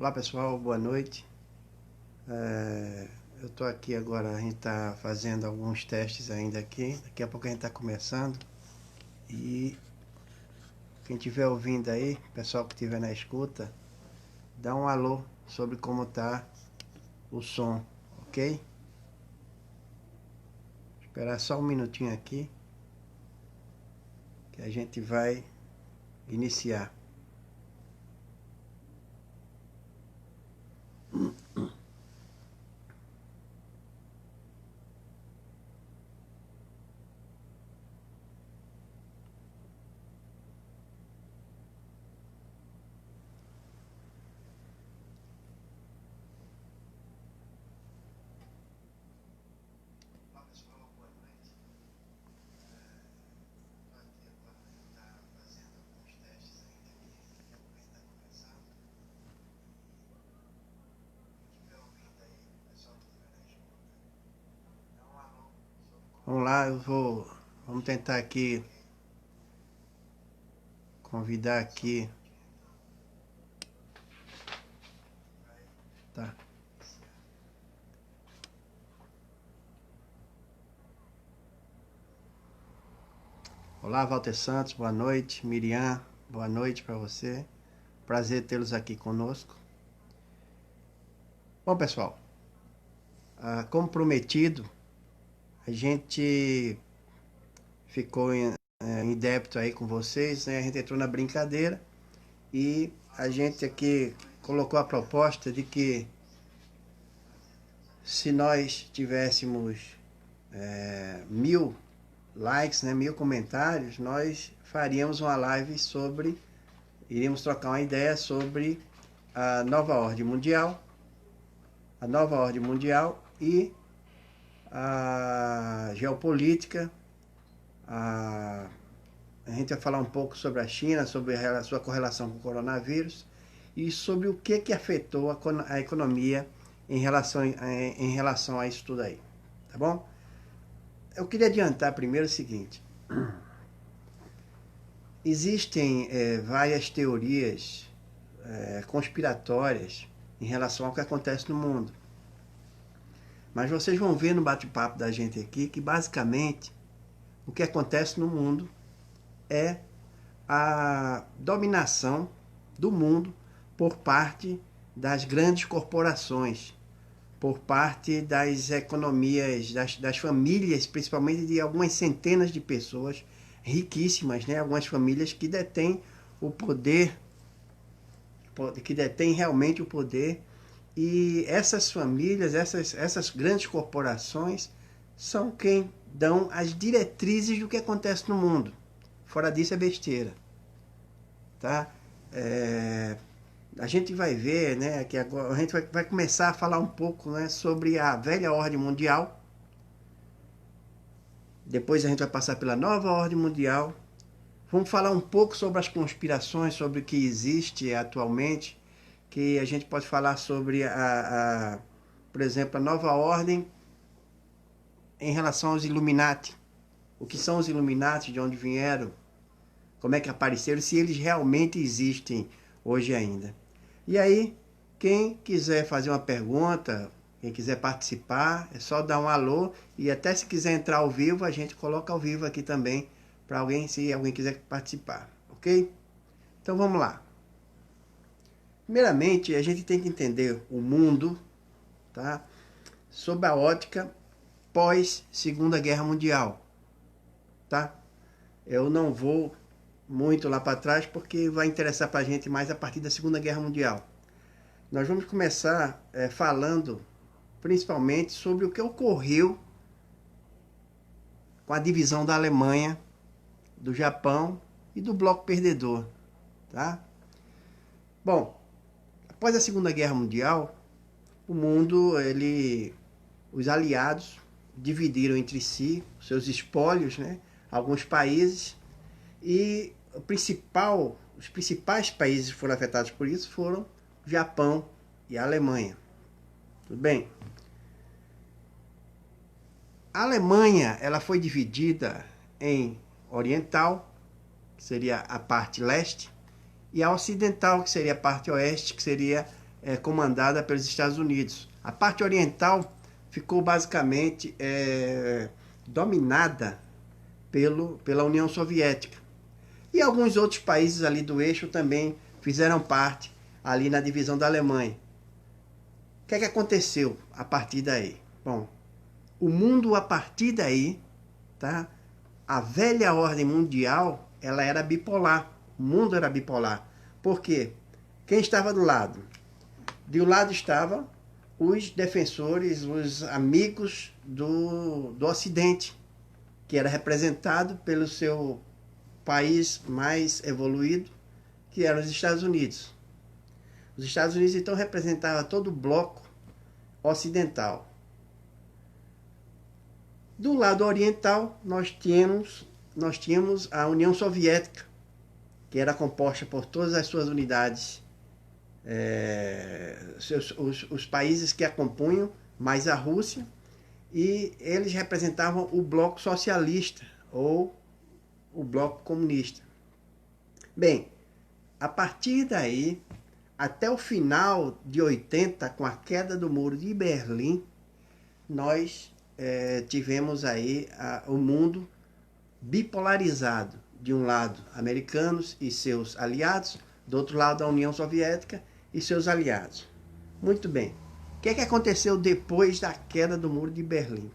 Olá pessoal, boa noite. Eu estou aqui agora, a gente está fazendo alguns testes ainda aqui. Daqui a pouco a gente está começando. E quem estiver ouvindo aí, pessoal que estiver na escuta, dá um alô sobre como está o som, ok? Esperar só um minutinho aqui que a gente vai iniciar. Vamos lá, vamos tentar aqui convidar aqui, tá? Olá, Walter Santos, boa noite. Miriam, boa noite para você. Prazer tê-los aqui conosco. Bom, pessoal, como prometido, a gente ficou em débito aí com vocês, né? A gente entrou na brincadeira e a gente aqui colocou a proposta de que se nós tivéssemos 1000 likes, né, 1000 comentários, nós faríamos uma live sobre, iríamos trocar uma ideia sobre a nova ordem mundial, e a geopolítica. A gente vai falar um pouco sobre a China, sobre a sua correlação com o coronavírus e sobre o que afetou a economia em relação a isso tudo aí, tá bom? Eu queria adiantar primeiro o seguinte: existem várias teorias conspiratórias em relação ao que acontece no mundo. Mas vocês vão ver no bate-papo da gente aqui que basicamente o que acontece no mundo é a dominação do mundo por parte das grandes corporações, por parte das economias, das famílias, principalmente de algumas centenas de pessoas riquíssimas, né? Algumas famílias que detêm o poder, que detêm realmente o poder. E essas famílias, essas grandes corporações, são quem dão as diretrizes do que acontece no mundo. Fora disso é besteira, tá? A gente vai ver, né, que agora a gente vai começar a falar um pouco, né, sobre a velha ordem mundial. Depois a gente vai passar pela nova ordem mundial. Vamos falar um pouco sobre as conspirações, sobre o que existe atualmente, que a gente pode falar sobre por exemplo, a nova ordem em relação aos Illuminati. O que são os Illuminati, de onde vieram, como é que apareceram, se eles realmente existem hoje ainda. E aí, quem quiser fazer uma pergunta, quem quiser participar, é só dar um alô, e até se quiser entrar ao vivo, a gente coloca ao vivo aqui também, para alguém, se alguém quiser participar, ok? Então vamos lá. Primeiramente, a gente tem que entender o mundo, tá? Sob a ótica pós Segunda Guerra Mundial, tá? Eu não vou muito lá para trás porque vai interessar para a gente mais a partir da Segunda Guerra Mundial. Nós vamos começar falando principalmente sobre o que ocorreu com a divisão da Alemanha, do Japão e do bloco perdedor, tá? Bom, após a Segunda Guerra Mundial, o mundo, os aliados dividiram entre si seus espólios, né? Alguns países, e os principais países que foram afetados por isso foram o Japão e a Alemanha. Tudo bem? A Alemanha, ela foi dividida em oriental, que seria a parte leste, e a ocidental, que seria a parte oeste, que seria comandada pelos Estados Unidos. A parte oriental ficou basicamente dominada pela União Soviética. E alguns outros países ali do eixo também fizeram parte ali na divisão da Alemanha. O que é que aconteceu a partir daí? Bom, o mundo a partir daí, tá? A velha ordem mundial, ela era bipolar. O mundo era bipolar. Por quê? Quem estava do lado? De um lado estavam os defensores, os amigos do Ocidente, que era representado pelo seu país mais evoluído, que eram os Estados Unidos. Os Estados Unidos, então, representavam todo o bloco ocidental. Do lado oriental, nós tínhamos a União Soviética, que era composta por todas as suas unidades, os países que a compunham, mais a Rússia, e eles representavam o bloco socialista, ou o bloco comunista. Bem, a partir daí, até o final de 80, com a queda do Muro de Berlim, nós tivemos aí o mundo bipolarizado. De um lado, americanos e seus aliados, do outro lado, a União Soviética e seus aliados. Muito bem. O que é que aconteceu depois da queda do Muro de Berlim?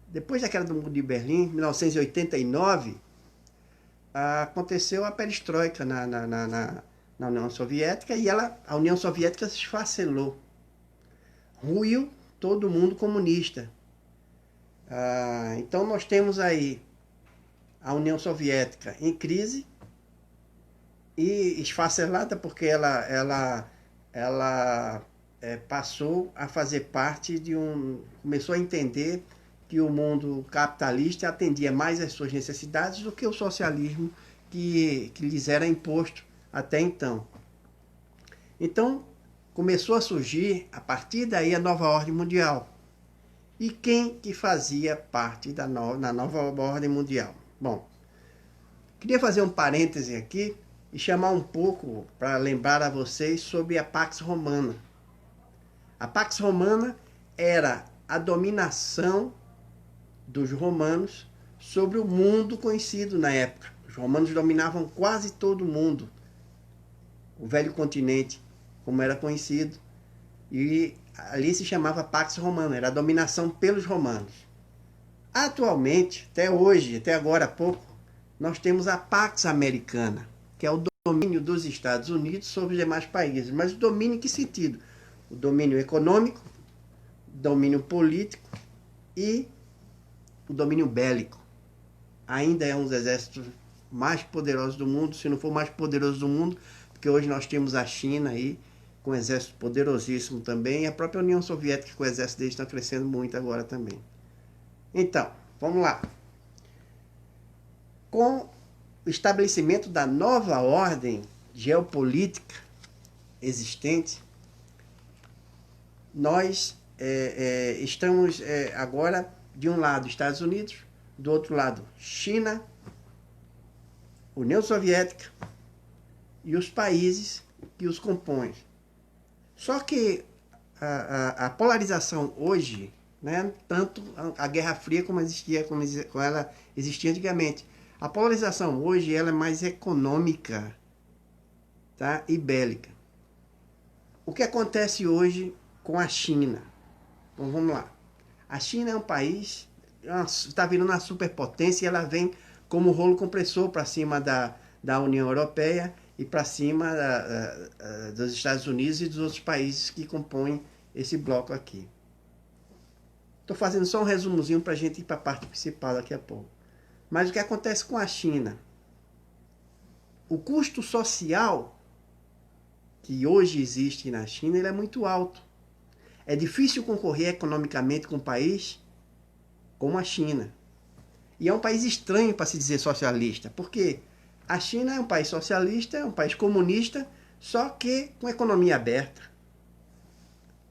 Depois da queda do Muro de Berlim, em 1989, aconteceu a perestroika na União Soviética e a União Soviética se esfacelou. Ruiu todo mundo comunista. Então nós temos aí a União Soviética em crise e esfacelada porque ela passou a fazer parte começou a entender que o mundo capitalista atendia mais às suas necessidades do que o socialismo que lhes era imposto até então. Então, começou a surgir, a partir daí, a nova ordem mundial. E quem que fazia parte na nova ordem mundial? Bom, queria fazer um parêntese aqui e chamar um pouco para lembrar a vocês sobre a Pax Romana. A Pax Romana era a dominação dos romanos sobre o mundo conhecido na época. Os romanos dominavam quase todo o mundo, o velho continente, como era conhecido, e ali se chamava Pax Romana, era a dominação pelos romanos. Atualmente, até hoje, até agora há pouco, nós temos a Pax Americana, que é o domínio dos Estados Unidos sobre os demais países. Mas o domínio em que sentido? O domínio econômico, o domínio político e o domínio bélico. Ainda é um dos exércitos mais poderosos do mundo, se não for o mais poderoso do mundo, porque hoje nós temos a China aí, com um exército poderosíssimo também, e a própria União Soviética, com o exército deles está crescendo muito agora também. Então, vamos lá. Com o estabelecimento da nova ordem geopolítica existente, nós estamos agora, de um lado, Estados Unidos, do outro lado, China, União Soviética e os países que os compõem. Só que a polarização hoje, né, tanto a Guerra Fria como ela existia antigamente, a polarização hoje ela é mais econômica, tá, e bélica. O que acontece hoje com a China? Então vamos lá. A China é um país, está virando uma superpotência e ela vem como rolo compressor para cima da União Europeia e para cima dos Estados Unidos e dos outros países que compõem esse bloco aqui. Estou fazendo só um resumozinho para a gente ir para a parte principal daqui a pouco. Mas o que acontece com a China? O custo social que hoje existe na China ele é muito alto. É difícil concorrer economicamente com um país como a China. E é um país estranho para se dizer socialista, porque a China é um país socialista, é um país comunista, só que com economia aberta.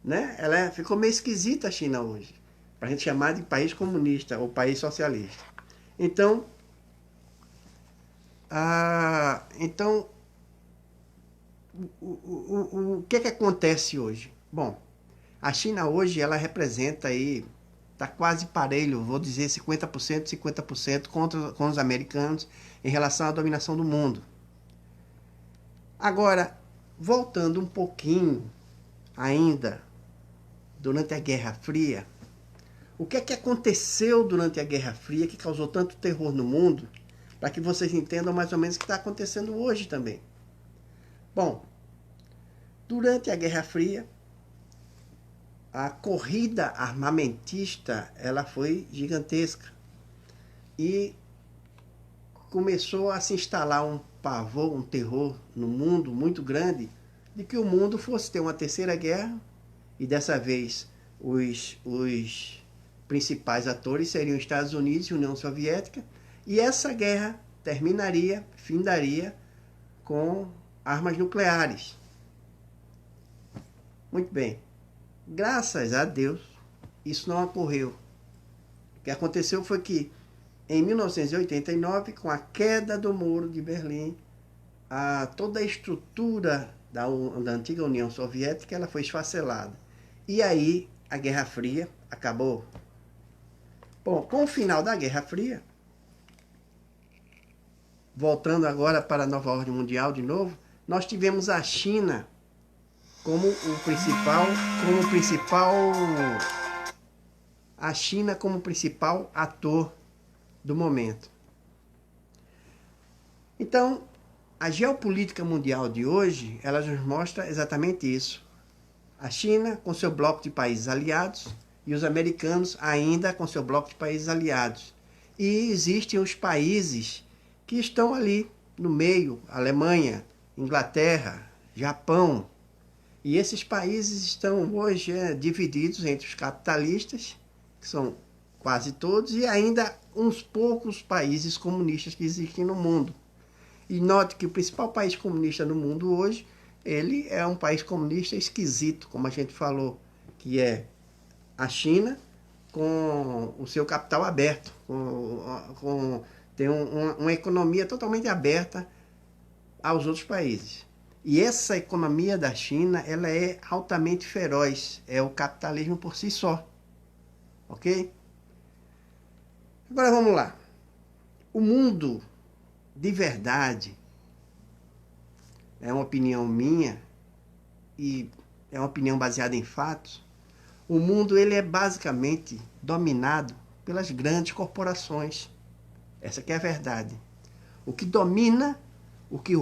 Né? Ficou meio esquisita a China hoje, para a gente chamar de país comunista ou país socialista. Então, o que acontece hoje? Bom, a China hoje ela representa aí, está quase parelho, vou dizer 50%, 50% com os americanos em relação à dominação do mundo. Agora, voltando um pouquinho ainda durante a Guerra Fria, o que é que aconteceu durante a Guerra Fria que causou tanto terror no mundo, para que vocês entendam mais ou menos o que está acontecendo hoje também. Bom, durante a Guerra Fria, a corrida armamentista ela foi gigantesca e começou a se instalar um pavor, um terror no mundo muito grande de que o mundo fosse ter uma terceira guerra e dessa vez os principais atores seriam Estados Unidos e União Soviética, e essa guerra terminaria, findaria com armas nucleares. Muito bem. Graças a Deus, isso não ocorreu. O que aconteceu foi que, em 1989, com a queda do Muro de Berlim, toda a estrutura da antiga União Soviética ela foi esfacelada. E aí a Guerra Fria acabou. Bom, com o final da Guerra Fria, voltando agora para a nova ordem mundial de novo, nós tivemos a China a China como principal ator do momento. Então, a geopolítica mundial de hoje, ela nos mostra exatamente isso. A China com seu bloco de países aliados e os americanos ainda com seu bloco de países aliados. E existem os países que estão ali no meio, Alemanha, Inglaterra, Japão. E esses países estão hoje divididos entre os capitalistas, que são quase todos, e ainda uns poucos países comunistas que existem no mundo. E note que o principal país comunista no mundo hoje, ele é um país comunista esquisito, como a gente falou, que é a China, com o seu capital aberto, tem uma economia totalmente aberta aos outros países. E essa economia da China, ela é altamente feroz, é o capitalismo por si só, ok? Agora vamos lá. O mundo, de verdade, é uma opinião minha e é uma opinião baseada em fatos. O mundo ele é basicamente dominado pelas grandes corporações. Essa que é a verdade. O que domina, o que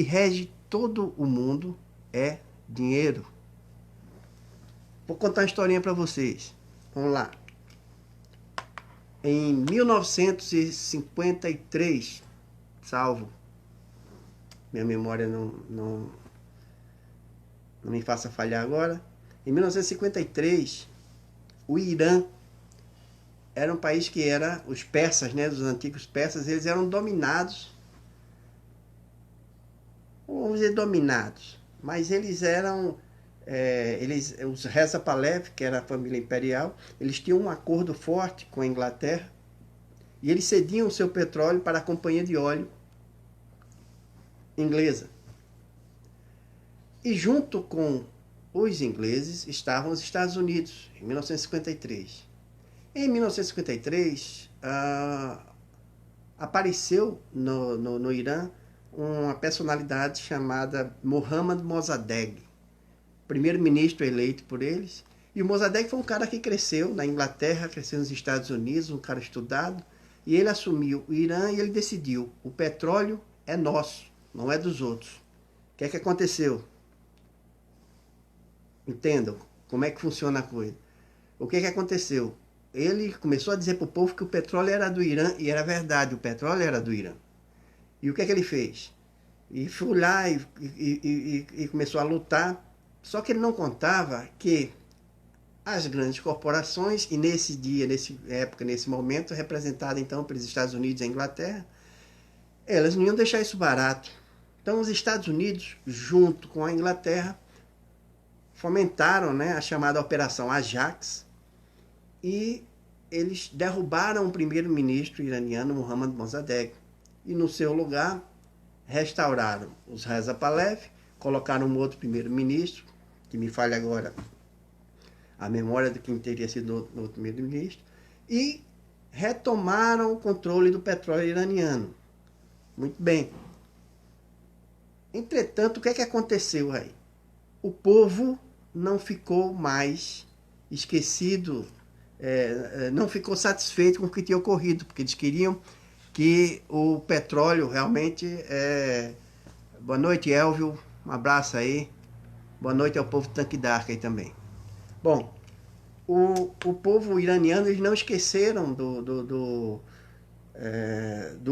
rege todo o mundo é dinheiro. Vou contar uma historinha para vocês. Vamos lá. Em 1953, salvo minha memória não me faça falhar agora, em 1953, o Irã era um país que era, os persas, né, dos antigos persas, eles eram dominados, vamos dizer dominados, mas eles eram, os Reza Pahlavi, que era a família imperial, eles tinham um acordo forte com a Inglaterra, e eles cediam o seu petróleo para a companhia de óleo inglesa. E junto com os ingleses estavam os Estados Unidos, em 1953. Em 1953, apareceu no Irã uma personalidade chamada Mohammad Mossadegh, primeiro-ministro eleito por eles. E o Mossadegh foi um cara que cresceu na Inglaterra, cresceu nos Estados Unidos, um cara estudado, e ele assumiu o Irã e ele decidiu, o petróleo é nosso, não é dos outros. O que é que aconteceu? Entendam como é que funciona a coisa. O que é que aconteceu? Ele começou a dizer para o povo que o petróleo era do Irã, e era verdade, o petróleo era do Irã. E o que é que ele fez? E foi lá e começou a lutar, só que ele não contava que as grandes corporações, e nesse dia, nesse momento, representada então pelos Estados Unidos e a Inglaterra, elas não iam deixar isso barato. Então os Estados Unidos, junto com a Inglaterra, fomentaram, né, a chamada Operação Ajax, e eles derrubaram o primeiro-ministro iraniano, Mohammad Mossadegh, e no seu lugar restauraram os Reza Pahlavi, colocaram um outro primeiro-ministro, que me falha agora a memória de quem teria sido o outro primeiro-ministro, e retomaram o controle do petróleo iraniano. Muito bem. Entretanto, o que é que aconteceu aí? O povo não ficou mais esquecido, não ficou satisfeito com o que tinha ocorrido, porque eles queriam que o petróleo realmente... Boa noite, Elvio. Um abraço aí. Boa noite ao povo Tanque Dark aí também. Bom, o povo iraniano, eles não esqueceram do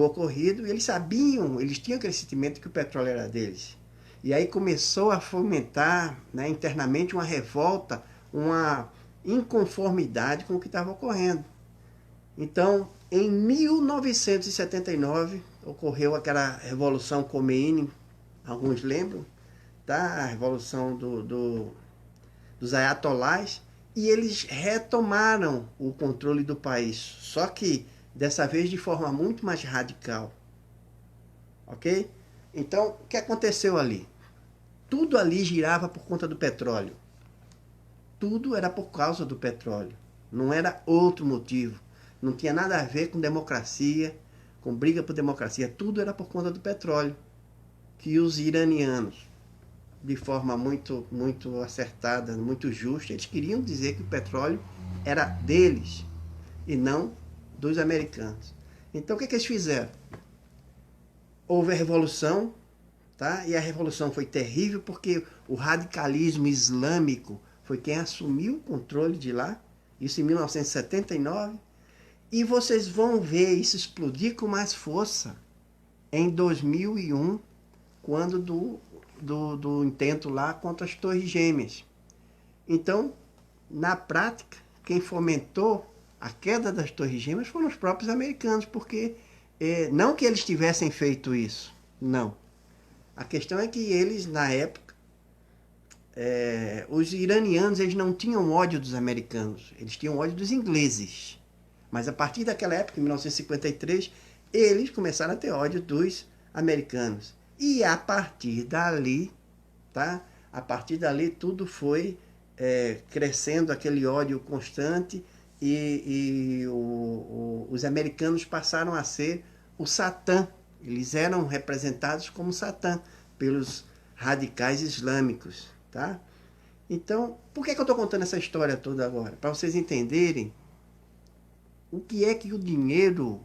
ocorrido, e eles sabiam, eles tinham aquele sentimento que o petróleo era deles. E aí começou a fomentar, né, internamente uma revolta, uma inconformidade com o que estava ocorrendo. Então, em 1979, ocorreu aquela Revolução Khomeini, alguns lembram, tá? A Revolução dos Ayatolás, e eles retomaram o controle do país, só que dessa vez de forma muito mais radical. Ok? Então, o que aconteceu ali? Tudo ali girava por conta do petróleo. Tudo era por causa do petróleo. Não era outro motivo. Não tinha nada a ver com democracia, com briga por democracia. Tudo era por conta do petróleo. Que os iranianos, de forma muito, muito acertada, muito justa, eles queriam dizer que o petróleo era deles e não dos americanos. Então, o que eles fizeram? Houve a revolução, tá? E a revolução foi terrível porque o radicalismo islâmico foi quem assumiu o controle de lá, isso em 1979, e vocês vão ver isso explodir com mais força em 2001, quando do intento lá contra as Torres Gêmeas. Então, na prática, quem fomentou a queda das Torres Gêmeas foram os próprios americanos, porque não que eles tivessem feito isso, não. A questão é que eles, na época, os iranianos, eles não tinham ódio dos americanos, eles tinham ódio dos ingleses. Mas a partir daquela época, em 1953, eles começaram a ter ódio dos americanos. E a partir dali, tá? A partir dali tudo foi crescendo, aquele ódio constante, e os americanos passaram a ser o Satã. Eles eram representados como Satã pelos radicais islâmicos, tá? Então, por que eu estou contando essa história toda agora? Para vocês entenderem o que é que o dinheiro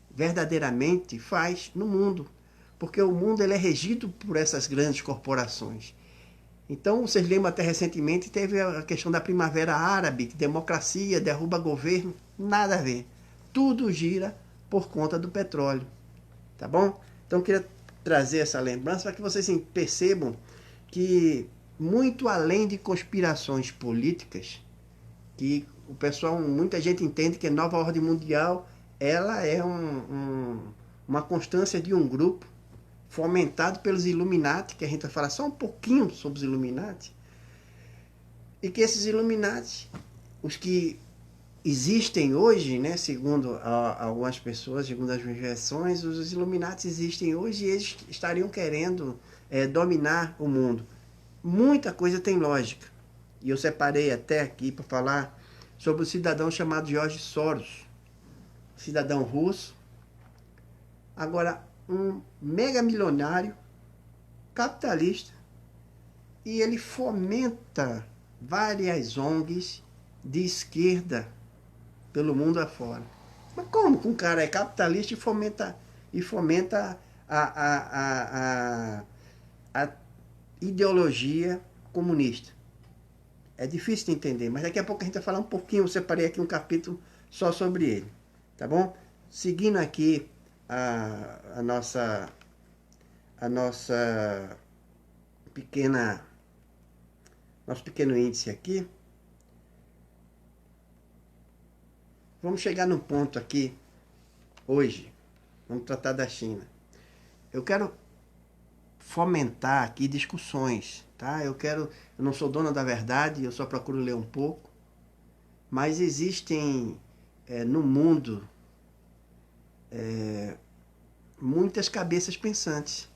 verdadeiramente faz no mundo. Porque o mundo ele é regido por essas grandes corporações. Então, vocês lembram até recentemente, teve a questão da Primavera Árabe, que democracia, derruba governo, nada a ver. Tudo gira por conta do petróleo. Tá bom? Então, eu queria trazer essa lembrança para que vocês percebam que, muito além de conspirações políticas, que o pessoal, muita gente entende que a nova ordem mundial, ela é uma constância de um grupo fomentado pelos Illuminati, que a gente vai falar só um pouquinho sobre os Illuminati, e que esses Illuminati, os que existem hoje, né, segundo algumas pessoas, segundo as versões, os Illuminati existem hoje e eles estariam querendo dominar o mundo. Muita coisa tem lógica. E eu separei até aqui para falar sobre um cidadão chamado George Soros, cidadão russo. Agora, um mega milionário, capitalista, e ele fomenta várias ONGs de esquerda pelo mundo afora. Mas como que um cara é capitalista e fomenta a ideologia comunista? É difícil de entender, mas daqui a pouco a gente vai falar um pouquinho, eu separei aqui um capítulo só sobre ele, tá bom? Seguindo aqui a nossa nosso pequeno índice aqui, vamos chegar num ponto aqui hoje, vamos tratar da China. Eu quero fomentar aqui discussões, tá? Eu não sou dona da verdade, eu só procuro ler um pouco, mas existem no mundo muitas cabeças pensantes.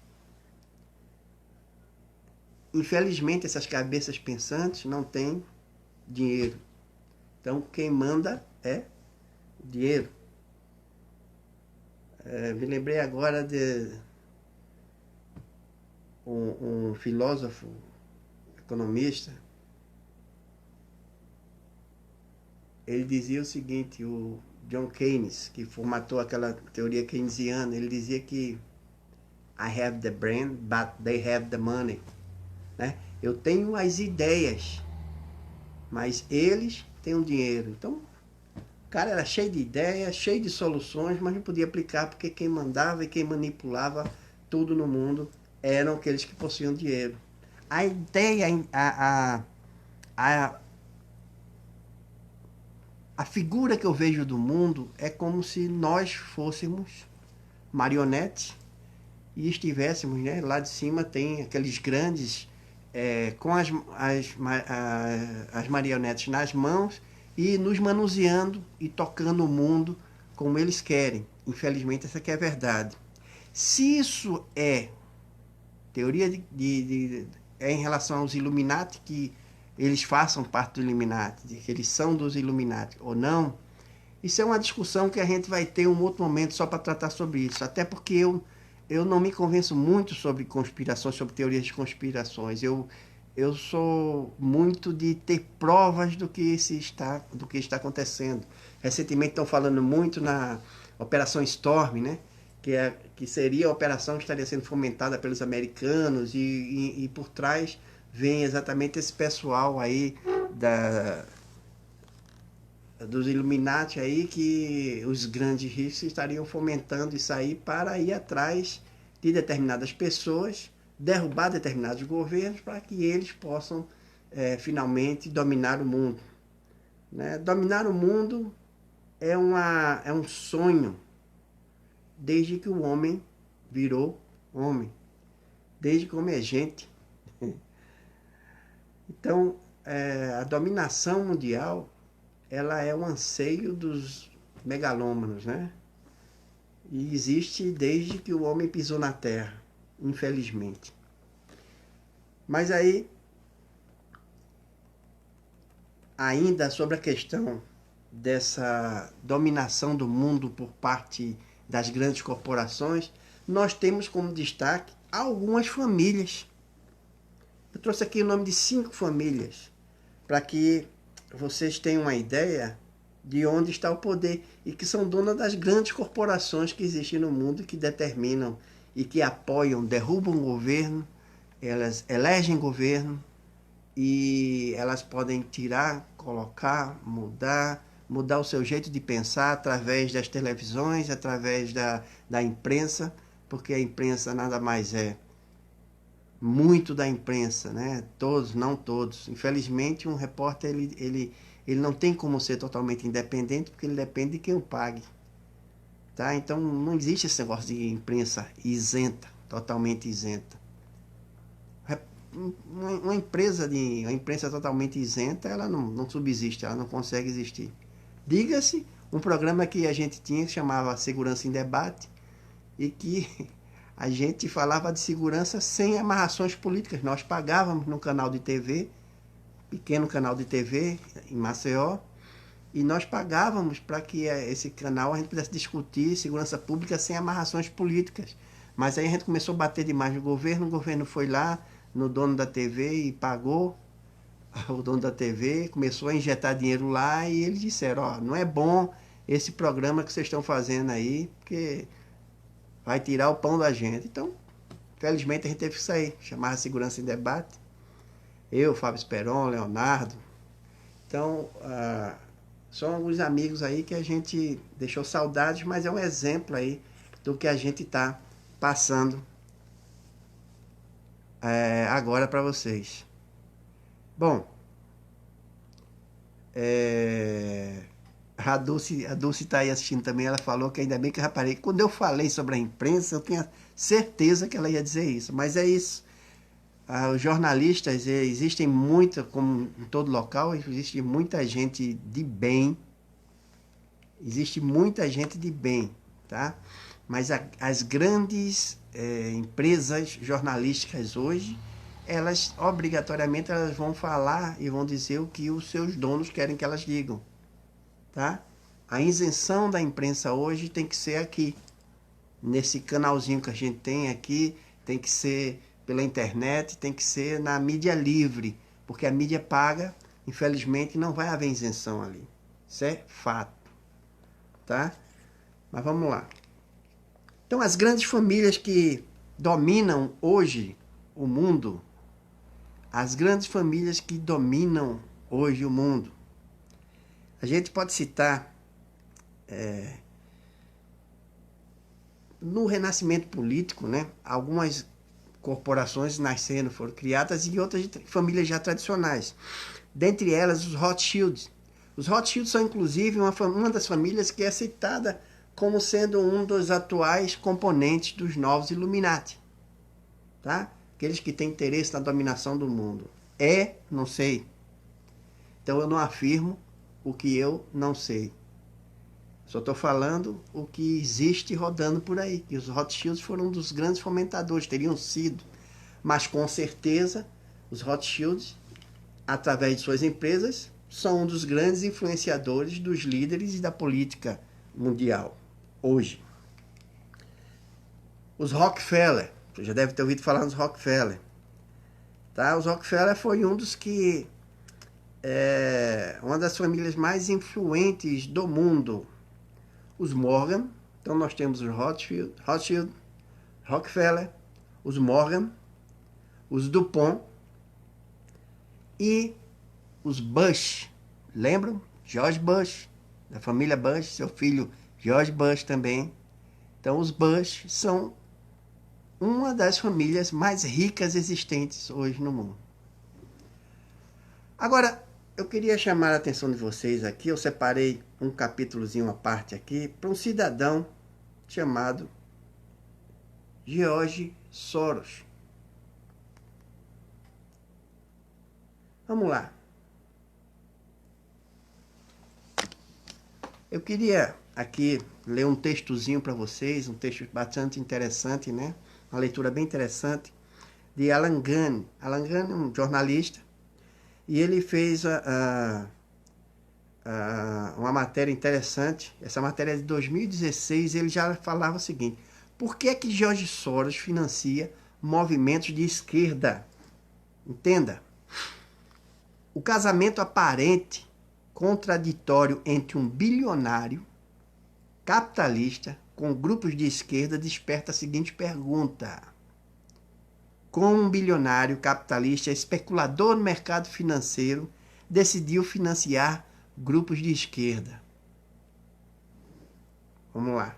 infelizmente, essas cabeças pensantes não têm dinheiro. Então, quem manda é dinheiro. Me lembrei agora de um filósofo, economista. Ele dizia o seguinte, o John Keynes, que formatou aquela teoria keynesiana, ele dizia que I have the brain, but they have the money. Né? Eu tenho as ideias, mas eles têm o dinheiro. Então, o cara era cheio de ideias, cheio de soluções, mas não podia aplicar porque quem mandava e quem manipulava tudo no mundo eram aqueles que possuíam dinheiro. A ideia, a figura que eu vejo do mundo é como se nós fôssemos marionetes e estivéssemos, né? Lá de cima tem aqueles grandes com as marionetes nas mãos e nos manuseando e tocando o mundo como eles querem. Infelizmente, essa aqui é a verdade. Se isso é teoria é em relação aos Illuminati, que eles façam parte do Illuminati, que eles são dos Illuminati ou não, isso é uma discussão que a gente vai ter um outro momento só para tratar sobre isso. Até porque eu não me convenço muito sobre conspirações, sobre teorias de conspirações. Eu sou muito de ter provas do que está acontecendo. Recentemente estão falando muito na Operação Storm, né? Que seria a operação que estaria sendo fomentada pelos americanos e por trás vem exatamente esse pessoal aí dos Illuminati aí, que os grandes ricos estariam fomentando isso aí para ir atrás de determinadas pessoas, derrubar determinados governos para que eles possam finalmente dominar o mundo. Né? Dominar o mundo é um sonho desde que o homem virou homem, desde que o homem é gente. Então, a dominação mundial, ela é um anseio dos megalômanos, né? E existe desde que o homem pisou na Terra, infelizmente. Mas aí, ainda sobre a questão dessa dominação do mundo por parte das grandes corporações, nós temos como destaque algumas famílias. Eu trouxe aqui o nome de 5 famílias, para que vocês tenham uma ideia de onde está o poder, e que são donas das grandes corporações que existem no mundo, que determinam e que apoiam, derrubam o governo, elas elegem governo, e elas podem tirar, colocar, mudar o seu jeito de pensar através das televisões, através da imprensa, porque a imprensa nada mais é. Muito da imprensa, né? Todos, não todos. Infelizmente, um repórter ele não tem como ser totalmente independente, porque ele depende de quem o pague. Tá? Então, não existe esse negócio de imprensa isenta, totalmente isenta. Uma imprensa totalmente isenta, ela não subsiste, ela não consegue existir. Diga-se, um programa que a gente tinha que chamava Segurança em Debate, e que a gente falava de segurança sem amarrações políticas. Nós pagávamos no canal de TV, pequeno canal de TV em Maceió, e nós pagávamos para que esse canal a gente pudesse discutir segurança pública sem amarrações políticas. Mas aí a gente começou a bater demais no governo, o governo foi lá no dono da TV e pagou. O dono da TV começou a injetar dinheiro lá e eles disseram, ó, não é bom esse programa que vocês estão fazendo aí, porque vai tirar o pão da gente. Então, felizmente a gente teve que sair, chamar a Segurança em Debate. Eu, Fábio Esperon, Leonardo. Então, são alguns amigos aí que a gente deixou saudades, mas é um exemplo aí do que a gente está passando agora para vocês. Bom, a Dulce está aí assistindo também, ela falou que ainda bem que eu reparei. Quando eu falei sobre a imprensa, eu tinha certeza que ela ia dizer isso, mas é isso. Os jornalistas, existem muita, como em todo local, existe muita gente de bem, existe muita gente de bem, tá? Mas as grandes empresas jornalísticas hoje, elas obrigatoriamente elas vão falar e vão dizer o que os seus donos querem que elas digam, tá? A isenção da imprensa hoje tem que ser aqui, nesse canalzinho que a gente tem aqui, tem que ser pela internet, tem que ser na mídia livre, porque a mídia paga, infelizmente, não vai haver isenção ali. Isso é fato, tá? Mas vamos lá. Então, as grandes famílias que dominam hoje o mundo, as grandes famílias que dominam hoje o mundo, a gente pode citar no renascimento político, né, algumas corporações nasceram, foram criadas e outras famílias já tradicionais. Dentre elas, os Rothschilds. Os Rothschilds são, inclusive, uma das famílias que é citada como sendo um dos atuais componentes dos novos Illuminati. Tá? Aqueles que têm interesse na dominação do mundo. Não sei. Então eu não afirmo o que eu não sei. Só estou falando o que existe rodando por aí. E os Rothschilds foram um dos grandes fomentadores, teriam sido. Mas com certeza, os Rothschilds, através de suas empresas, são um dos grandes influenciadores dos líderes da política mundial, hoje. Os Rockefeller, você já deve ter ouvido falar nos Rockefeller. Tá? Os Rockefeller foi um dos que... uma das famílias mais influentes do mundo. Os Morgan, então nós temos os Rothschild, Rockefeller, os Morgan, os Dupont e os Bush. Lembram? George Bush, da família Bush, seu filho George Bush também. Então os Bush são uma das famílias mais ricas existentes hoje no mundo. Agora, eu queria chamar a atenção de vocês aqui, eu separei um capítulozinho à parte aqui, para um cidadão chamado George Soros. Vamos lá. Eu queria aqui ler um textozinho para vocês, um texto bastante interessante, né? Uma leitura bem interessante, de Alan Gunn. Alan Gunn é um jornalista, e ele fez uma matéria interessante. Essa matéria é de 2016, ele já falava o seguinte: por que é que George Soros financia movimentos de esquerda? Entenda. O casamento aparente, contraditório entre um bilionário capitalista com grupos de esquerda desperta a seguinte pergunta: como um bilionário capitalista especulador no mercado financeiro decidiu financiar grupos de esquerda? Vamos lá.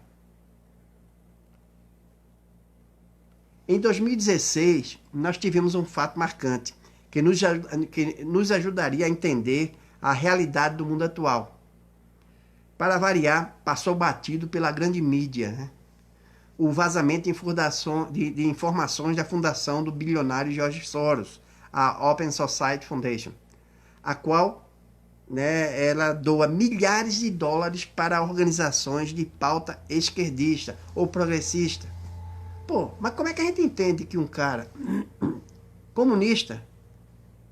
Em 2016, nós tivemos um fato marcante que nos ajudaria a entender a realidade do mundo atual. Para variar, passou batido pela grande mídia, né? O vazamento de informações da fundação do bilionário George Soros, a Open Society Foundation, a qual, né, ela doa milhares de dólares para organizações de pauta esquerdista ou progressista. Pô, mas como é que a gente entende que um cara comunista,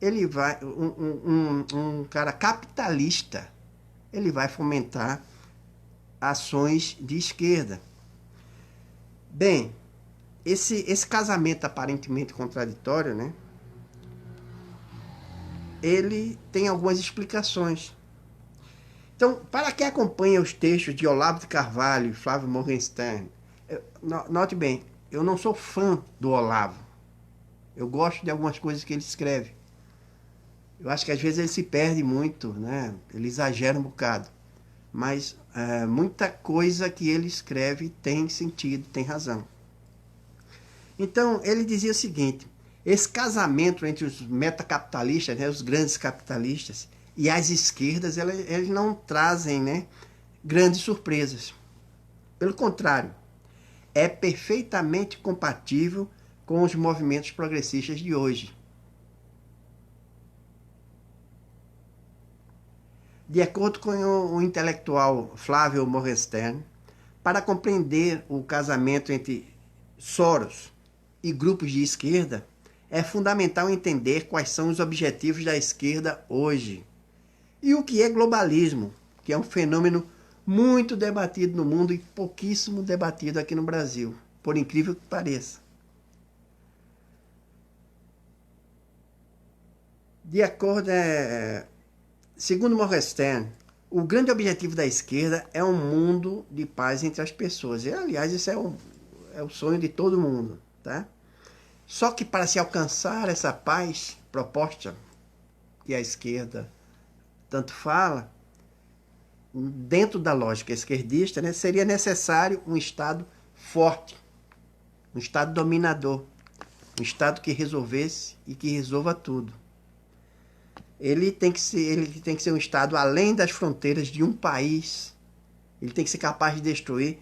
ele vai, um cara capitalista, ele vai fomentar ações de esquerda? Bem, esse casamento aparentemente contraditório, né? Ele tem algumas explicações. Então, para quem acompanha os textos de Olavo de Carvalho e Flávio Morgenstern, note bem, eu não sou fã do Olavo. Eu gosto de algumas coisas que ele escreve. Eu acho que às vezes ele se perde muito, né? Ele exagera um bocado. Mas muita coisa que ele escreve tem sentido, tem razão. Então, ele dizia o seguinte: esse casamento entre os metacapitalistas, né, os grandes capitalistas, e as esquerdas, eles não trazem, né, grandes surpresas. Pelo contrário, é perfeitamente compatível com os movimentos progressistas de hoje. De acordo com o intelectual Flávio Morgenstern, para compreender o casamento entre Soros e grupos de esquerda, é fundamental entender quais são os objetivos da esquerda hoje. E o que é globalismo, que é um fenômeno muito debatido no mundo e pouquíssimo debatido aqui no Brasil, por incrível que pareça. De acordo, segundo Morgenstern, o grande objetivo da esquerda é um mundo de paz entre as pessoas. E, aliás, isso é o sonho de todo mundo, tá? Só que para se alcançar essa paz proposta, que a esquerda tanto fala, dentro da lógica esquerdista, né, seria necessário um Estado forte, um Estado dominador, um Estado que resolvesse e que resolva tudo. Ele tem que ser um Estado além das fronteiras de um país. Ele tem que ser capaz de destruir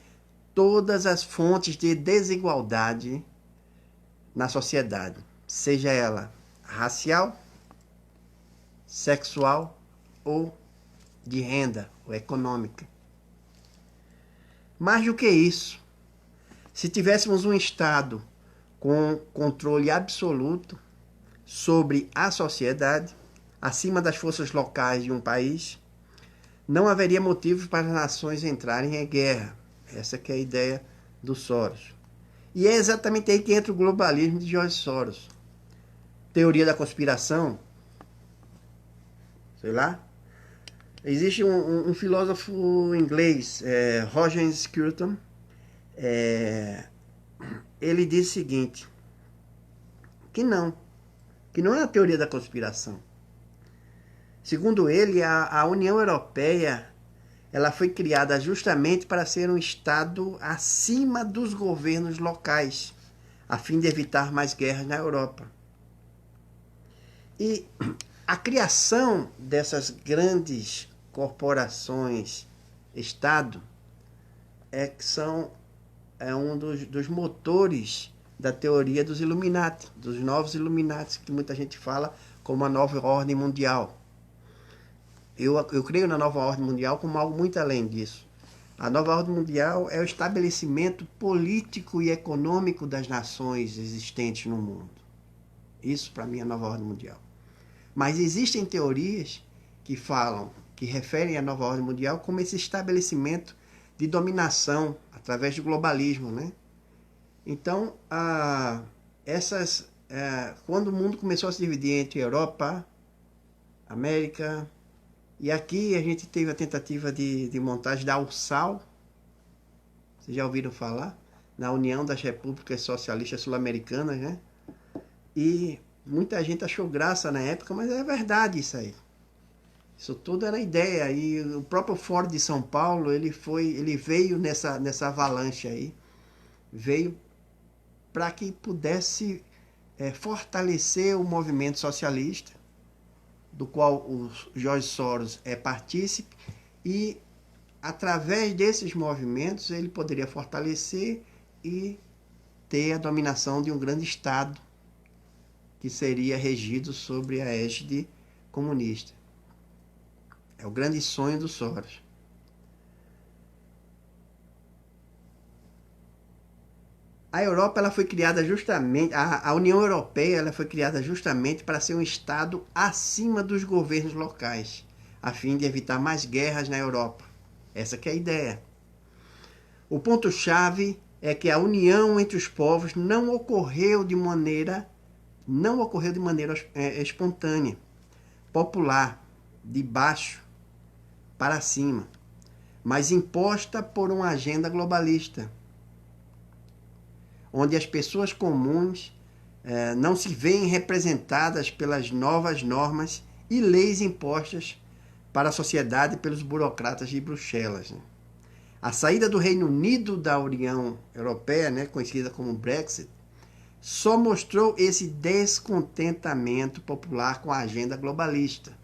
todas as fontes de desigualdade na sociedade, seja ela racial, sexual ou de renda ou econômica. Mais do que isso, se tivéssemos um Estado com controle absoluto sobre a sociedade, acima das forças locais de um país, não haveria motivos para as nações entrarem em guerra. Essa que é a ideia do Soros. E é exatamente aí que entra o globalismo de George Soros. Teoria da conspiração, sei lá. Existe um filósofo inglês, Roger Scruton, ele diz o seguinte, que não é a teoria da conspiração. Segundo ele, a União Europeia ela foi criada justamente para ser um Estado acima dos governos locais, a fim de evitar mais guerras na Europa. E a criação dessas grandes corporações, Estado, é um dos motores da teoria dos Illuminati, dos novos Illuminati, que muita gente fala como a nova ordem mundial. Eu creio na nova ordem mundial como algo muito além disso. A nova ordem mundial é o estabelecimento político e econômico das nações existentes no mundo. Isso, para mim, é a nova ordem mundial. Mas existem teorias que referem à nova ordem mundial como esse estabelecimento de dominação através do globalismo, né? Então, quando o mundo começou a se dividir entre Europa, América, e aqui a gente teve a tentativa de montagem da USAL, vocês já ouviram falar? Na União das Repúblicas Socialistas Sul-Americanas, né? E muita gente achou graça na época, mas é verdade isso aí. Isso tudo era ideia. E o próprio Fórum de São Paulo, ele veio nessa avalanche aí. Veio para que pudesse fortalecer o movimento socialista, do qual o George Soros é partícipe, e através desses movimentos ele poderia fortalecer e ter a dominação de um grande Estado que seria regido sobre a égide comunista. É o grande sonho do Soros. A Europa ela foi criada justamente, a União Europeia ela foi criada justamente para ser um Estado acima dos governos locais, a fim de evitar mais guerras na Europa. Essa que é a ideia. O ponto-chave é que a união entre os povos não ocorreu de maneira espontânea, popular, de baixo para cima, mas imposta por uma agenda globalista, onde as pessoas comuns não se veem representadas pelas novas normas e leis impostas para a sociedade pelos burocratas de Bruxelas. Né? A saída do Reino Unido da União Europeia, né, conhecida como Brexit, só mostrou esse descontentamento popular com a agenda globalista.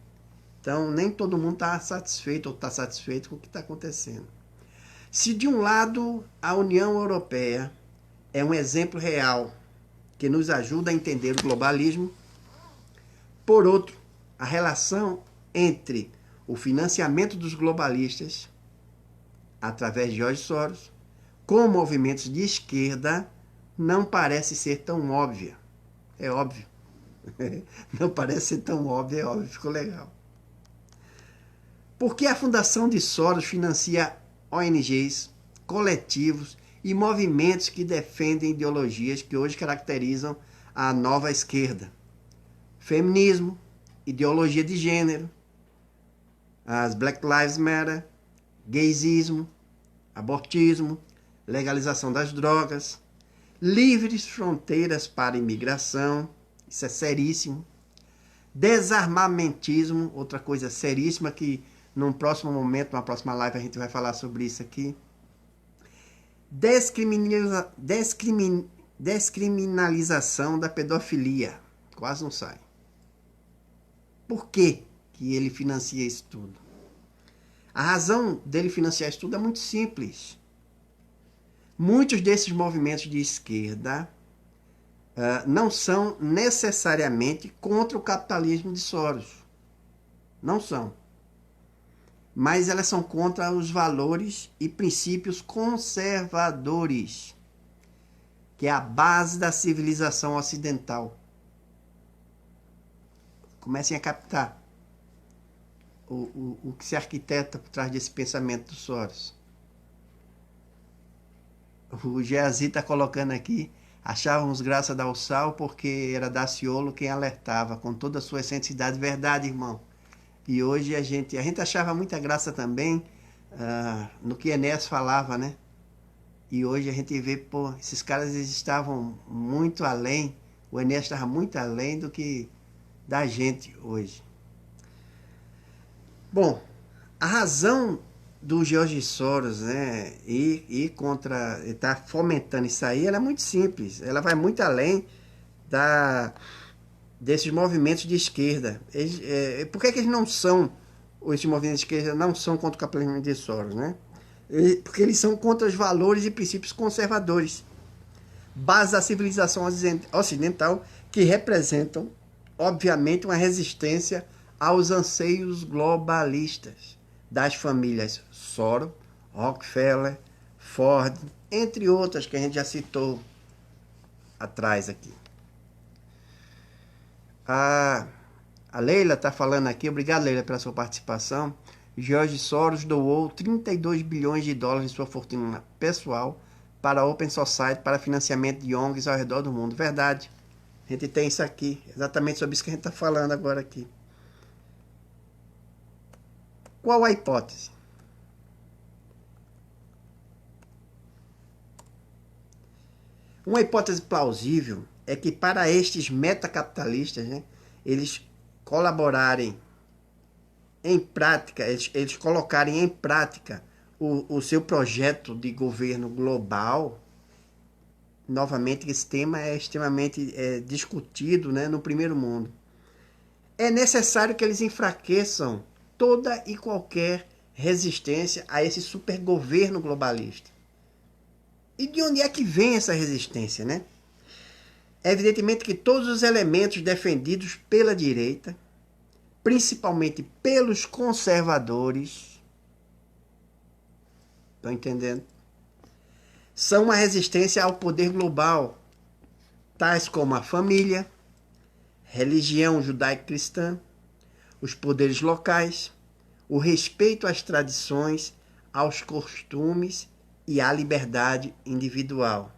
Então, nem todo mundo está satisfeito ou está satisfeito com o que está acontecendo. Se de um lado a União Europeia é um exemplo real que nos ajuda a entender o globalismo, por outro, a relação entre o financiamento dos globalistas, através de George Soros, com movimentos de esquerda, não parece ser tão óbvia. É óbvio Não parece ser tão óbvio, é óbvio, ficou legal. Por que a Fundação de Soros financia ONGs, coletivos e movimentos que defendem ideologias que hoje caracterizam a nova esquerda? Feminismo, ideologia de gênero, as Black Lives Matter, gaysismo, abortismo, legalização das drogas, livres fronteiras para imigração, isso é seríssimo, desarmamentismo, outra coisa seríssima que num próximo momento, numa próxima live a gente vai falar sobre isso aqui, descriminalização da pedofilia, quase não sai. Por que que ele financia isso tudo? A razão dele financiar isso tudo é muito simples. Muitos desses movimentos de esquerda não são necessariamente contra o capitalismo de Soros. Não são. Mas elas são contra os valores e princípios conservadores, que é a base da civilização ocidental. Comecem a captar o que se arquiteta por trás desse pensamento do Soros. O Geazi está colocando aqui, achávamos graça dar o sal porque era Daciolo quem alertava, com toda a sua excentricidade. Verdade, irmão. E hoje a gente achava muita graça também no que Enéas falava, né? E hoje a gente vê, pô, esses caras eles estavam muito além, o Enéas estava muito além do que da gente hoje. Bom, a razão do George Soros, né, e contra estar fomentando isso aí, ela é muito simples. Ela vai muito além desses movimentos de esquerda. Por que eles não são, esses movimentos de esquerda não são contra o capitalismo de Soros, né? Porque eles são contra os valores e princípios conservadores, base da civilização ocidental, que representam, obviamente, uma resistência aos anseios globalistas das famílias Soros, Rockefeller, Ford, entre outras que a gente já citou atrás aqui. A Leila está falando aqui, obrigado, Leila, pela sua participação. George Soros doou 32 bilhões de dólares de sua fortuna pessoal para a Open Society para financiamento de ONGs ao redor do mundo. Verdade. A gente tem isso aqui, exatamente sobre isso que a gente está falando agora aqui. Qual a hipótese? Uma hipótese plausível é que para estes metacapitalistas, né, eles colaborarem em prática, eles colocarem em prática o seu projeto de governo global. Novamente, esse tema é extremamente discutido, né, no primeiro mundo. É necessário que eles enfraqueçam toda e qualquer resistência a esse supergoverno globalista. E de onde é que vem essa resistência, né? É evidentemente que todos os elementos defendidos pela direita, principalmente pelos conservadores, estão entendendo? São uma resistência ao poder global, tais como a família, religião judaico-cristã, os poderes locais, o respeito às tradições, aos costumes e à liberdade individual.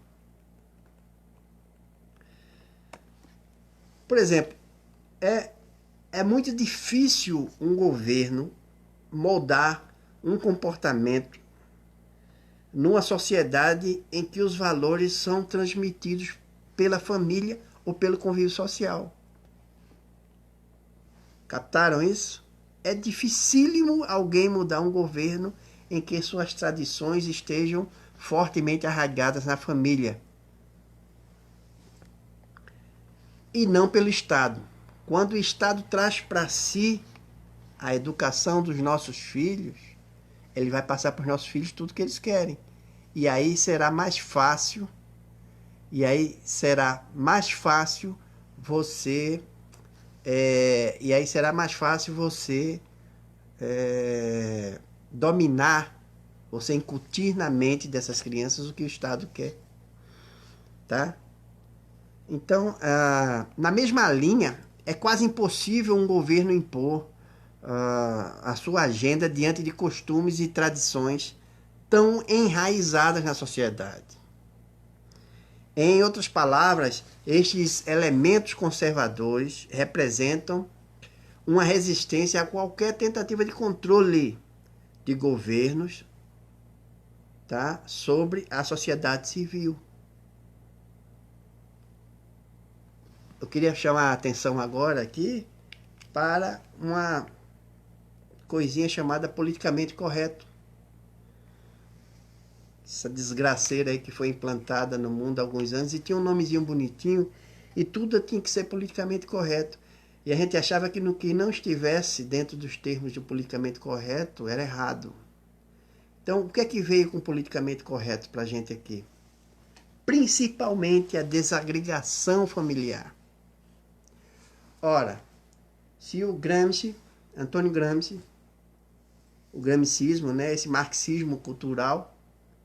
Por exemplo, é muito difícil um governo moldar um comportamento numa sociedade em que os valores são transmitidos pela família ou pelo convívio social. Captaram isso? É dificílimo alguém mudar um governo em que suas tradições estejam fortemente arraigadas na família. E não pelo Estado. Quando o Estado traz para si a educação dos nossos filhos, ele vai passar para os nossos filhos tudo que eles querem. E aí será mais fácil, você dominar, você incutir na mente dessas crianças o que o Estado quer, tá? Então, na mesma linha, é quase impossível um governo impor a sua agenda diante de costumes e tradições tão enraizadas na sociedade. Em outras palavras, estes elementos conservadores representam uma resistência a qualquer tentativa de controle de governos, tá, sobre a sociedade civil. Eu queria chamar a atenção agora aqui para uma coisinha chamada politicamente correto. Essa desgraceira aí que foi implantada no mundo há alguns anos e tinha um nomezinho bonitinho e tudo tinha que ser politicamente correto. E a gente achava que no que não estivesse dentro dos termos do politicamente correto era errado. Então, o que é que veio com politicamente correto para a gente aqui? Principalmente a desagregação familiar. Ora, se o Gramsci, Antônio Gramsci, o gramscismo, né, esse marxismo cultural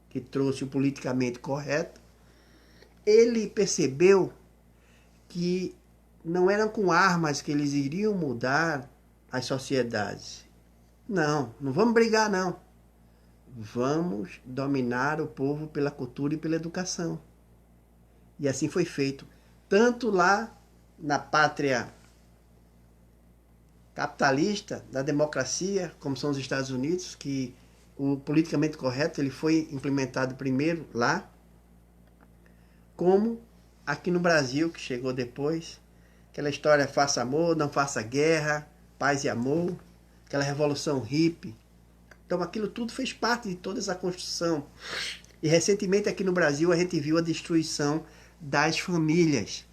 que trouxe o politicamente correto, ele percebeu que não eram com armas que eles iriam mudar as sociedades. Não vamos brigar não. Vamos dominar o povo pela cultura e pela educação. E assim foi feito. Tanto lá na pátria capitalista, da democracia, como são os Estados Unidos, que o politicamente correto ele foi implementado primeiro lá, como aqui no Brasil, que chegou depois. Aquela história faça amor, não faça guerra, paz e amor, aquela revolução hippie. Então aquilo tudo fez parte de toda essa construção. E recentemente aqui no Brasil a gente viu a destruição das famílias.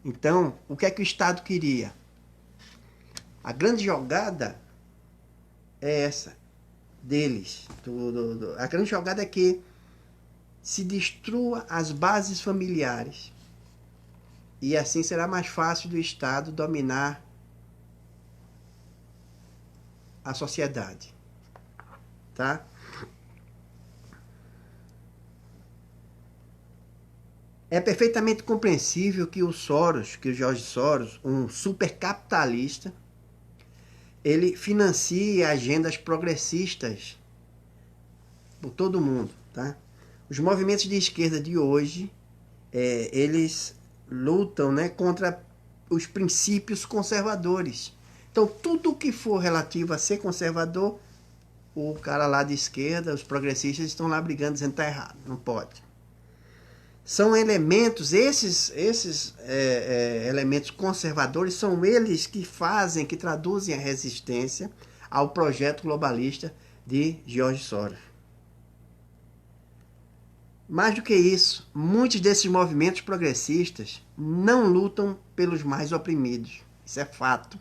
Então, o que é que o Estado queria? A grande jogada é essa, deles. A grande jogada é que se destrua as bases familiares. E assim será mais fácil do Estado dominar a sociedade. Tá? É perfeitamente compreensível que o George Soros, um supercapitalista, ele financia agendas progressistas por todo mundo, tá? Os movimentos de esquerda de hoje, eles lutam, né, contra os princípios conservadores. Então, tudo que for relativo a ser conservador, o cara lá de esquerda, os progressistas, estão lá brigando, dizendo que está errado, não pode. São elementos, esses elementos conservadores, são eles que fazem, que traduzem a resistência ao projeto globalista de George Soros. Mais do que isso, muitos desses movimentos progressistas não lutam pelos mais oprimidos. Isso é fato.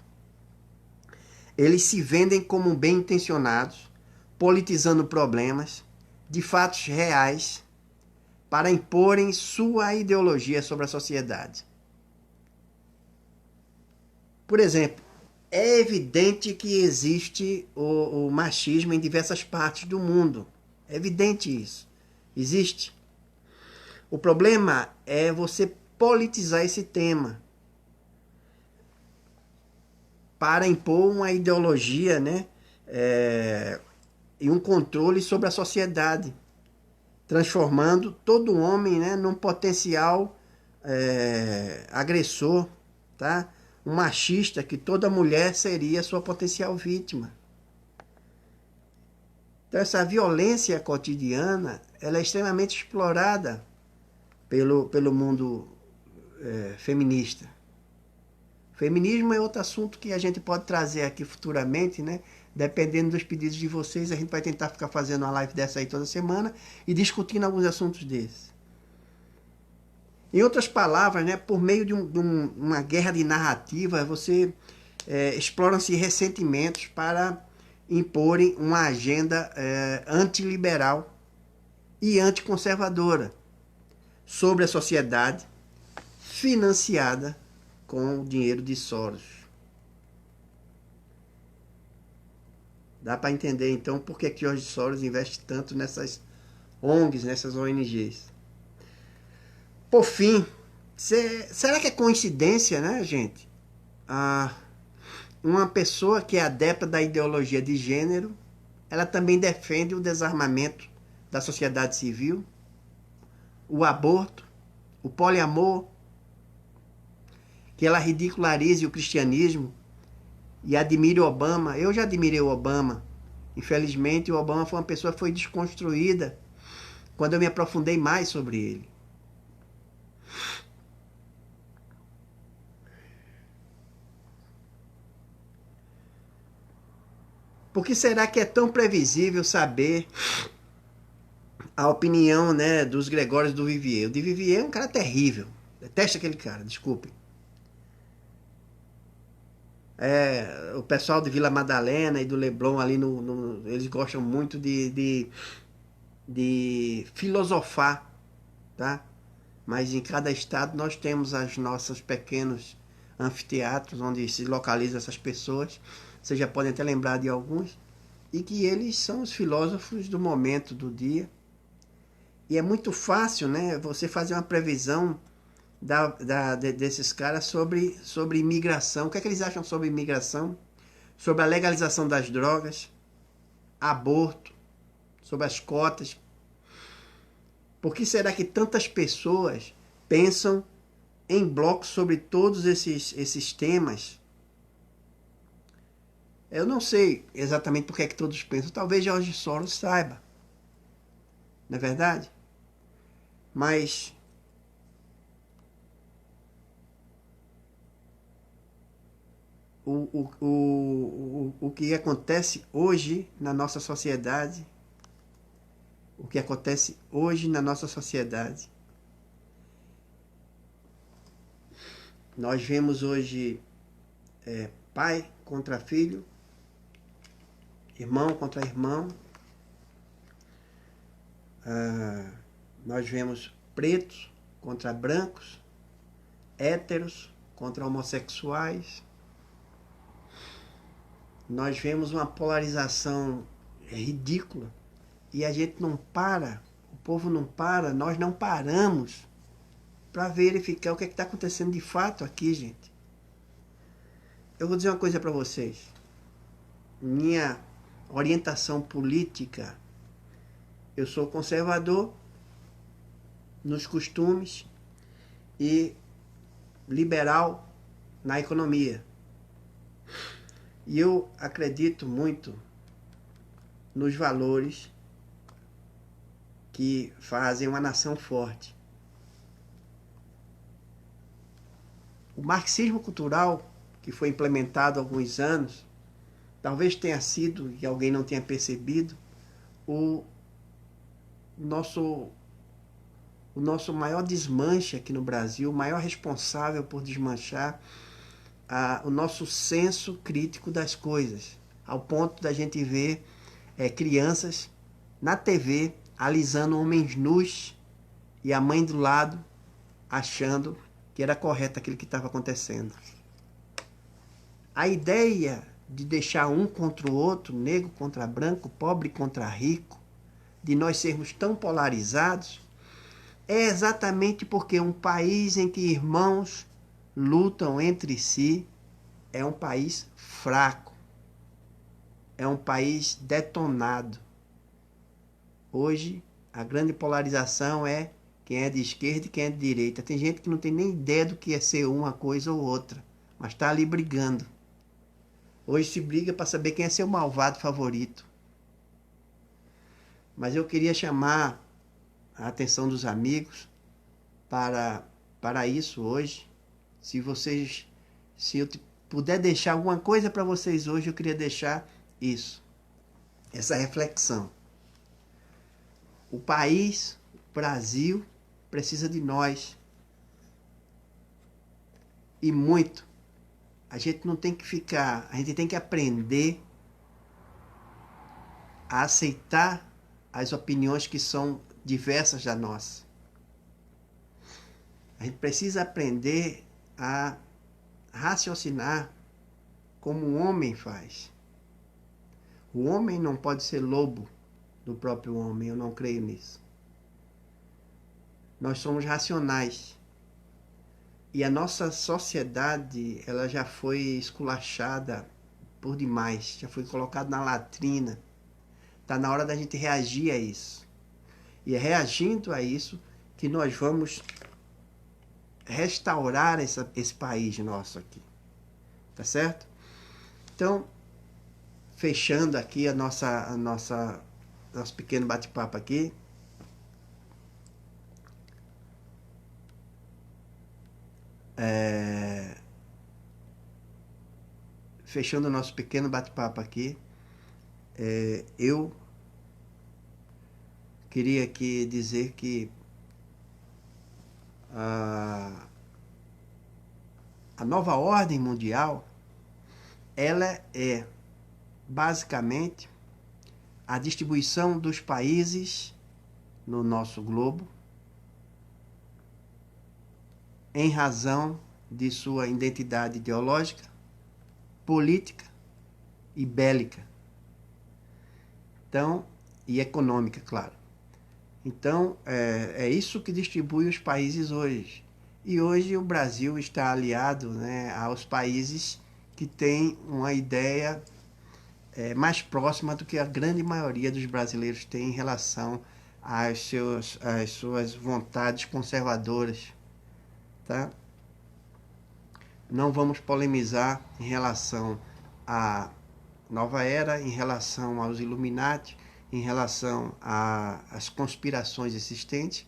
Eles se vendem como bem-intencionados, politizando problemas de fatos reais para imporem sua ideologia sobre a sociedade. Por exemplo, é evidente que existe o machismo em diversas partes do mundo. É evidente isso. Existe. O problema é você politizar esse tema para impor uma ideologia, né, e um controle sobre a sociedade, transformando todo homem, né, num potencial agressor, tá? Um machista, que toda mulher seria sua potencial vítima. Então essa violência cotidiana, ela é extremamente explorada pelo mundo feminista. Feminismo é outro assunto que a gente pode trazer aqui futuramente, né? Dependendo dos pedidos de vocês, a gente vai tentar ficar fazendo uma live dessa aí toda semana e discutindo alguns assuntos desses. Em outras palavras, né, por meio de uma guerra de narrativa, você exploram-se ressentimentos para imporem uma agenda antiliberal e anticonservadora sobre a sociedade, financiada com o dinheiro de Soros. Dá para entender então por que George Soros investe tanto nessas ONGs, nessas ONGs. Por fim, será que é coincidência, né, gente? Ah, uma pessoa que é adepta da ideologia de gênero, ela também defende o desarmamento da sociedade civil, o aborto, o poliamor, que ela ridicularize o cristianismo e admire o Obama. Eu já admirei o Obama. Infelizmente, o Obama foi uma pessoa que foi desconstruída quando eu me aprofundei mais sobre ele. Por que será que é tão previsível saber a opinião, né, dos Gregórios do Vivier? O de Vivier é um cara terrível. Detesto aquele cara, desculpem. O pessoal de Vila Madalena e do Leblon ali, eles gostam muito de filosofar, tá? Mas em cada estado nós temos as nossas pequenos anfiteatros onde se localizam essas pessoas. Vocês já podem até lembrar de alguns. E que eles são os filósofos do momento, do dia. E é muito fácil, né, você fazer uma previsão desses caras sobre imigração. O que é que eles acham sobre imigração? Sobre a legalização das drogas, aborto, sobre as cotas. Por que será que tantas pessoas pensam em bloco sobre todos esses temas? Eu não sei exatamente por que é que todos pensam. Talvez George Soros saiba. Não é verdade? Mas o que acontece hoje na nossa sociedade, o que acontece hoje na nossa sociedade, nós vemos hoje pai contra filho, irmão contra irmão, nós vemos pretos contra brancos, héteros contra homossexuais. Nós vemos uma polarização ridícula e a gente não para, o povo não para, nós não paramos para verificar o que está acontecendo de fato aqui, gente. Eu vou dizer uma coisa para vocês. Minha orientação política, eu sou conservador nos costumes e liberal na economia. E eu acredito muito nos valores que fazem uma nação forte. O marxismo cultural, que foi implementado há alguns anos, talvez tenha sido, e alguém não tenha percebido, o nosso maior desmanche aqui no Brasil, o maior responsável por desmanchar o nosso senso crítico das coisas, ao ponto da gente ver crianças na TV alisando homens nus e a mãe do lado achando que era correto aquilo que estava acontecendo. A ideia de deixar um contra o outro, negro contra branco, pobre contra rico, de nós sermos tão polarizados, é exatamente porque um país em que irmãos lutam entre si é um país fraco, é um país detonado. Hoje, a grande polarização é quem é de esquerda e quem é de direita. Tem gente que não tem nem ideia do que é ser uma coisa ou outra, mas está ali brigando. Hoje se briga para saber quem é seu malvado favorito. Mas eu queria chamar a atenção dos amigos para isso hoje. Se eu puder deixar alguma coisa para vocês hoje, eu queria deixar isso, essa reflexão. O país, o Brasil, precisa de nós. E muito. A gente não tem que ficar, a gente tem que aprender a aceitar as opiniões que são diversas da nossa. A gente precisa aprender a raciocinar como o homem faz. O homem não pode ser lobo do próprio homem, eu não creio nisso. Nós somos racionais. E a nossa sociedade, ela já foi esculachada por demais, já foi colocada na latrina. Está na hora da gente reagir a isso. E é reagindo a isso que nós vamos restaurar esse país nosso aqui. Tá certo? Então, fechando aqui nosso pequeno bate-papo aqui. Fechando o nosso pequeno bate-papo aqui, eu queria aqui dizer que a nova ordem mundial, ela é basicamente a distribuição dos países no nosso globo em razão de sua identidade ideológica, política e bélica. Então, e econômica, claro. Então, é isso que distribui os países hoje. E hoje o Brasil está aliado, né, aos países que têm uma ideia mais próxima do que a grande maioria dos brasileiros tem em relação às suas vontades conservadoras. Tá? Não vamos polemizar em relação à nova era, em relação aos Illuminati, em relação às conspirações existentes,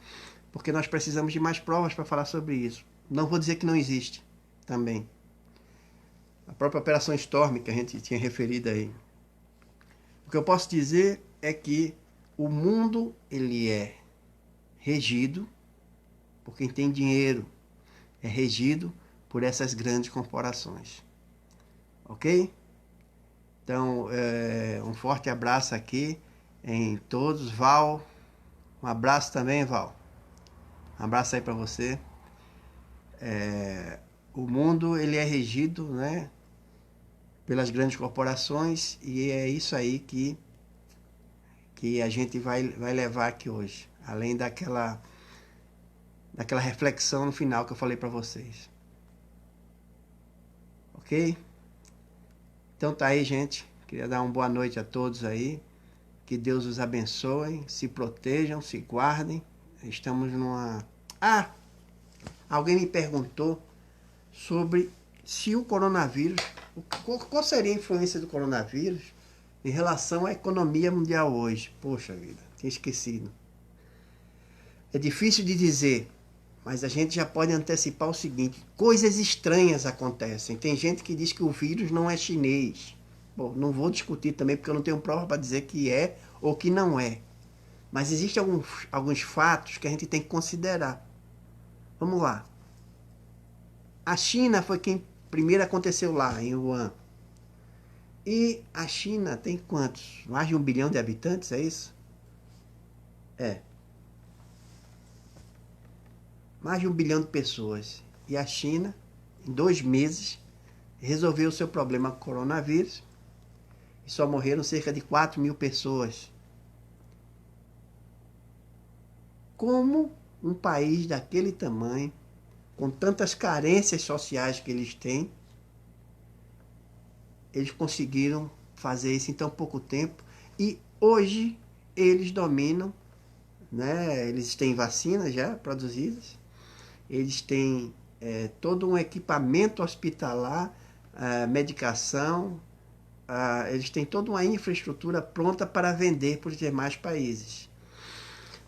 porque nós precisamos de mais provas para falar sobre isso. Não vou dizer que não existe também. A própria Operação Storm, que a gente tinha referido aí. O que eu posso dizer é que o mundo ele é regido por quem tem dinheiro, é regido por essas grandes corporações. Ok? Então, um forte abraço aqui em todos. Val, um abraço também, Val. Um abraço aí para você. O mundo ele é regido, né, pelas grandes corporações e é isso aí que a gente vai levar aqui hoje. Além daquela reflexão no final que eu falei para vocês. Ok? Então tá aí, gente. Queria dar uma boa noite a todos aí. Que Deus os abençoe, se protejam, se guardem. Estamos numa... alguém me perguntou sobre se o coronavírus... Qual seria a influência do coronavírus em relação à economia mundial hoje? Poxa vida, tinha esquecido. É difícil de dizer, mas a gente já pode antecipar o seguinte: coisas estranhas acontecem. Tem gente que diz que o vírus não é chinês. Bom, não vou discutir também porque eu não tenho prova para dizer que é ou que não é. Mas existem alguns fatos que a gente tem que considerar. Vamos lá. A China foi quem primeiro aconteceu lá, em Wuhan. E a China tem quantos? Mais de 1 bilhão de habitantes, é isso? Mais de 1 bilhão de pessoas. E a China, em 2 meses, resolveu o seu problema com o coronavírus e só morreram cerca de 4 mil pessoas. Como um país daquele tamanho, com tantas carências sociais que eles têm, eles conseguiram fazer isso em tão pouco tempo e hoje eles dominam, né? Eles têm vacinas já produzidas, eles têm todo um equipamento hospitalar, medicação, eles têm toda uma infraestrutura pronta para vender para os demais países.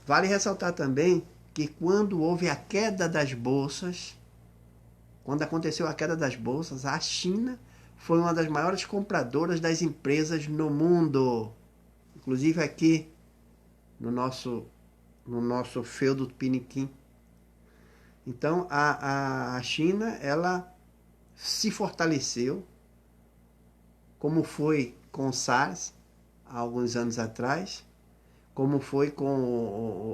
Vale ressaltar também que quando houve a queda das bolsas, quando aconteceu a queda das bolsas, a China foi uma das maiores compradoras das empresas no mundo. Inclusive aqui no nosso feudo Piniquim. Então a China, ela se fortaleceu, como foi com o SARS há alguns anos atrás, como foi com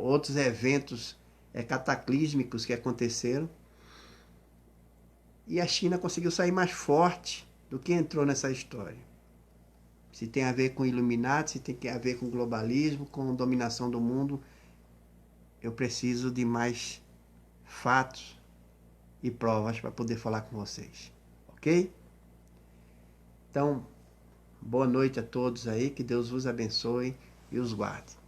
outros eventos cataclísmicos que aconteceram. E a China conseguiu sair mais forte do que entrou nessa história. Se tem a ver com Illuminati, se tem a ver com globalismo, com dominação do mundo, eu preciso de mais fatos e provas para poder falar com vocês, ok? Então, boa noite a todos aí, que Deus vos abençoe e os guarde.